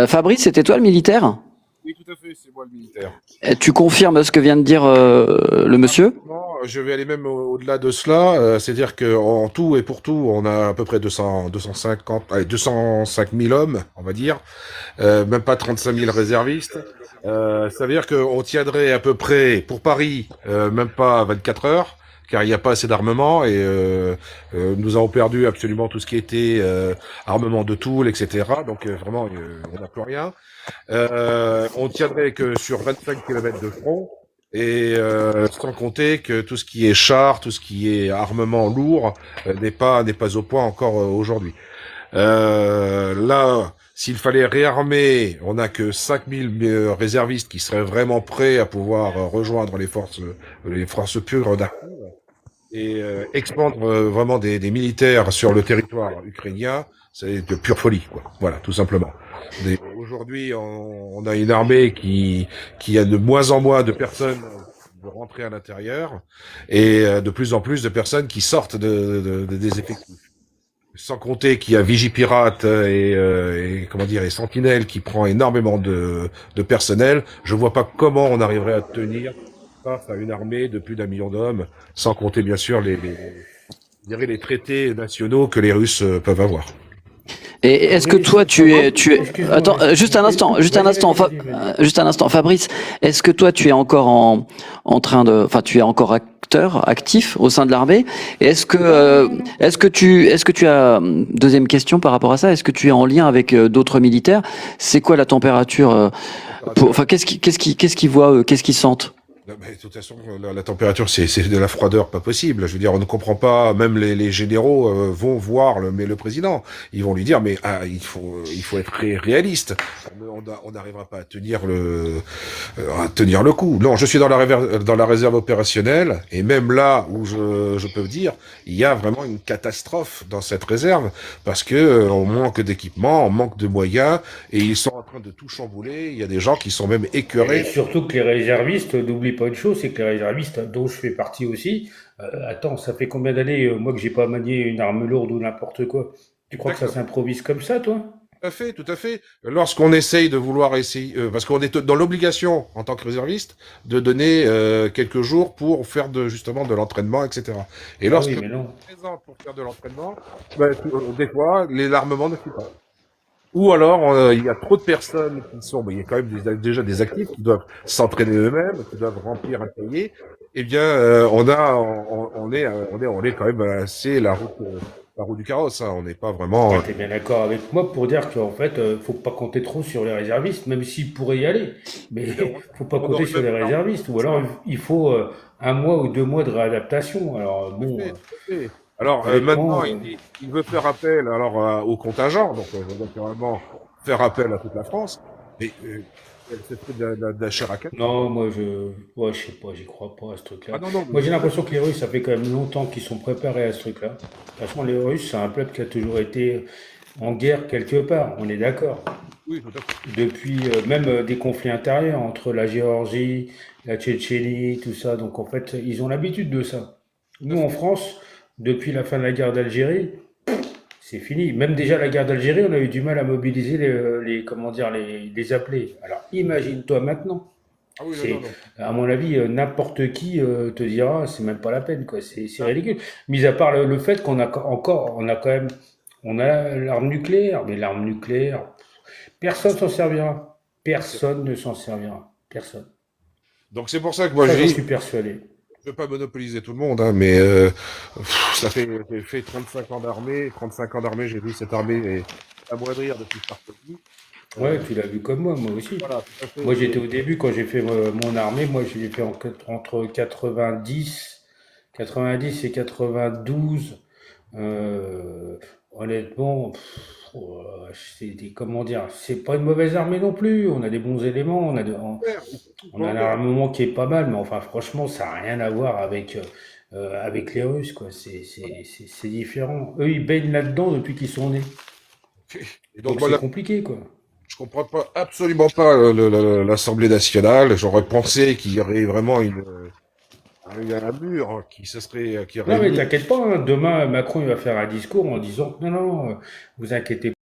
Fabrice, c'était toi le militaire? Oui, tout à fait, c'est moi le militaire. Tu confirmes ce que vient de dire le monsieur? Non, je vais aller même au-delà de cela, c'est-à-dire qu'en tout et pour tout, on a à peu près 250, allez, 205 000 hommes, on va dire, même pas 35 000 réservistes. Ça veut dire qu'on tiendrait à peu près, pour Paris, même pas 24 heures, car il n'y a pas assez d'armement et nous avons perdu absolument tout ce qui était armement de Toul, etc. Donc vraiment, on n'a plus rien. On tiendrait que sur 25 kilomètres de front. Et sans compter que tout ce qui est char, tout ce qui est armement lourd n'est pas au point encore aujourd'hui. Là, s'il fallait réarmer, on n'a que 5000 réservistes qui seraient vraiment prêts à pouvoir rejoindre les forces pures d'Arkov et expandre vraiment des militaires sur le territoire ukrainien, c'est de pure folie, quoi. Voilà, tout simplement. Aujourd'hui, on a une armée qui a de moins en moins de personnes de rentrer à l'intérieur et de plus en plus de personnes qui sortent des effectifs. Sans compter qu'il y a Vigipirate et comment dire et Sentinelle qui prend énormément de personnel. Je vois pas comment on arriverait à tenir face à une armée de plus d'1 million d'hommes, sans compter bien sûr je dirais les traités nationaux que les Russes peuvent avoir. Et est-ce que Oui, toi excuse-moi, attends, juste un instant, juste un vas-y, instant, vas-y, vas-y, vas-y. juste un instant, Fabrice, est-ce que toi tu es encore en train de, enfin tu es encore acteur, actif au sein de l'armée? Et Non, non, non. est-ce que tu as, deuxième question par rapport à ça, est-ce que tu es en lien avec d'autres militaires? C'est quoi la température, Température. enfin qu'est-ce qu'ils voient, qu'est-ce qu'ils sentent? Non, mais de toute façon, la température, c'est de la froideur pas possible. Je veux dire, on ne comprend pas. Même les généraux vont voir le président. Ils vont lui dire, mais il faut être réaliste. On n'arrivera pas à tenir le coup. Non, je suis dans la réserve opérationnelle, et même là où je peux dire, il y a vraiment une catastrophe dans cette réserve parce que on manque d'équipement, on manque de moyens, et ils sont en train de tout chambouler. Il y a des gens qui sont même Et écœurés. surtout que les réservistes, n'oublie pas une chose, c'est que les réservistes, dont je fais partie aussi, attends, ça fait combien d'années, moi, que j'ai pas manié une arme lourde ou n'importe quoi? Tu crois que ça Exactement. s'improvise comme ça, toi? Tout à fait, tout à fait. Lorsqu'on essaye de vouloir essayer, parce qu'on est dans l'obligation en tant que réserviste de donner quelques jours pour faire justement de l'entraînement, etc. Et Ah oui, lorsque mais non. on est présent pour faire de l'entraînement, ben, des fois, l'armement ne suit pas. Ou alors, il y a trop de personnes qui sont, il y a quand même déjà des actifs qui doivent s'entraîner eux-mêmes, qui doivent remplir un cahier. Eh bien, on est quand même assez la roue du carrosse, hein. On n'est pas vraiment. Ouais, t'es bien d'accord avec moi pour dire qu'en fait, faut pas compter trop sur les réservistes, même s'ils pourraient y aller. Mais faut pas On compter n'aurait sur même les pas l'armement réservistes. Ou alors, nécessaire. il faut 1 mois ou 2 mois de réadaptation. Alors Tout à bon, fait, tout à fait. Alors honnêtement, maintenant, il veut faire appel alors au contingent, donc naturellement faire appel à toute la France. Mais c'est fait de la chair à canon, non, quoi. moi ouais, je sais pas, j'y crois pas à ce Ah truc-là. non, non, mais Moi j'ai l'impression que les Russes, ça fait quand même longtemps qu'ils sont préparés à ce truc-là. De toute façon, les Russes, c'est un peuple qui a toujours été en guerre quelque part, on est d'accord. oui, tout à fait. Depuis même des conflits intérieurs entre la Géorgie, la Tchétchénie, tout ça. Donc en fait, ils ont l'habitude de ça. Tout à Nous en fait. France, depuis la fin de la guerre d'Algérie, c'est fini. Même déjà la guerre d'Algérie, on a eu du mal à mobiliser comment dire, les appelés. Alors imagine-toi maintenant. Ah oui, non, non, C'est, non. à mon avis, n'importe qui te dira, c'est même pas la peine, quoi. C'est ridicule. Mis à part le fait qu'on a encore, on a quand même, on a l'arme nucléaire, mais l'arme nucléaire, personne s'en servira. Personne ne s'en servira. Personne. Donc c'est pour ça que moi Ça, je j'en dis, suis persuadé. je veux pas monopoliser tout le monde, hein, mais ça fait j'ai fait 35 ans d'armée, 35 ans d'armée, j'ai vu cette armée amoindrir depuis Sarkozy. Ouais, Euh, tu l'as vu comme moi aussi. voilà, tout à fait. Moi, j'étais au début quand j'ai fait mon armée. Moi, j'ai fait entre 90 et 92. Honnêtement, comment dire, c'est pas une mauvaise armée non plus. On a des bons éléments, on a un Volontaire. armement qui est pas mal, mais enfin, franchement, ça n'a rien à voir avec les Russes, quoi. C'est différent. Eux, ils baignent là-dedans depuis qu'ils sont nés. Et donc Donc moi c'est là, compliqué, quoi. je comprends pas absolument pas l'Assemblée nationale. J'aurais pensé qu'il y aurait vraiment un mur qui se serait qui aurait Non, mais mis. t'inquiète pas, hein, demain, Macron, il va faire un discours en disant, non, non, vous inquiétez